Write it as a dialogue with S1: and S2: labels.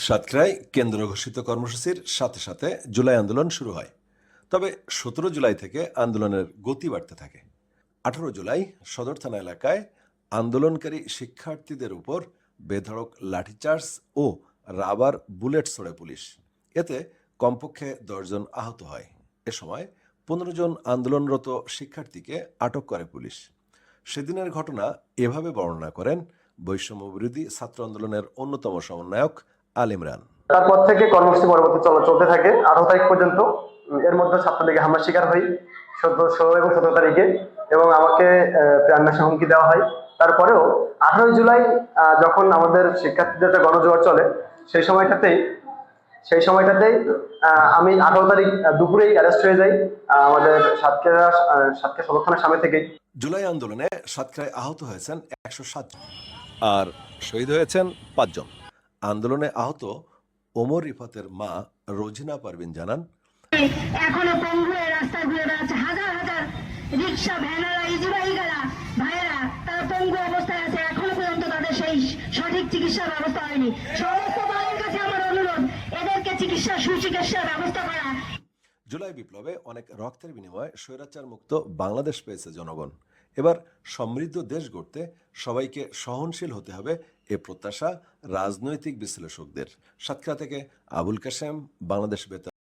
S1: সাতক্ষীরায় কেন্দ্র ঘোষিত কর্মসূচির সাথে সাথে জুলাই আন্দোলন শুরু হয়। তবে ১৭ জুলাই থেকে আন্দোলনের গতি বাড়তে থাকে। ১৮ জুলাই সদর থানা এলাকায় আন্দোলনকারী শিক্ষার্থীদের উপর বেধড়ক লাঠিচার্জ ও রাবার বুলেট ছোড়ে পুলিশ। এতে কমপক্ষে ১০ জন আহত হয়। এ সময় ১৫ জন আন্দোলনরত শিক্ষার্থীকে আটক করে পুলিশ। সেদিনের ঘটনা এভাবে বর্ণনা করেন বৈষম্য বিরোধী ছাত্র আন্দোলনের অন্যতম সমন্বয়ক আল ইমরান।
S2: তারপর থেকে কর্মসূচি পরবর্তী চলতে থাকে 18 তারিখ পর্যন্ত। এর মধ্যে ছাত্রলীগে হামলার শিকার হই 16 এবং 17 তারিখে, এবং আমাকে প্রাণনাশের হুমকি দেওয়া হয়। তারপরেও 18 জুলাই যখন আমাদের শিক্ষার্থীদের একটা গণজোয়ার চলে, সেই সময়টাতেই আমি 18 তারিখ দুপুরেই অ্যারেস্ট হয়ে যাই আমাদের সাতক্ষীরা সদর থানার সামনে থেকে।
S1: জুলাই আন্দোলনে সাতক্ষীরায় আহত হয়েছেন ১০৭ জন আর শহীদ হয়েছেন ৫ জন। আন্দোলনে আহত ওমর রিফাতের মা রোজিনা পারভিন জানান,
S3: এখনো পঙ্গু হয়ে রাস্তায় ঘুরে বেড়াচ্ছে হাজার হাজার রিক্সা ভ্যানেরা ইজিবাহিকারা ভাইয়েরা, তারা পঙ্গু অবস্থায় আছে। এখনো পর্যন্ত তাদের সেই সঠিক চিকিৎসার ব্যবস্থা হয়নি। সমস্ত দলের কাছে আমার অনুরোধ, এদেরকে সুচিকিৎসার ব্যবস্থা করা।
S1: জুলাই বিপ্লবে অনেক রক্তের বিনিময়ে স্বৈরাচার মুক্ত বাংলাদেশ পেয়েছে জনগণ। এবার সমৃদ্ধ দেশ গড়তে সবাইকে সহনশীল হতে হবে, এ প্রত্যাশা রাজনৈতিক বিশ্লেষকদের। সাতক্ষীরা থেকে আবুল কাশেম, বাংলাদেশ বেতার।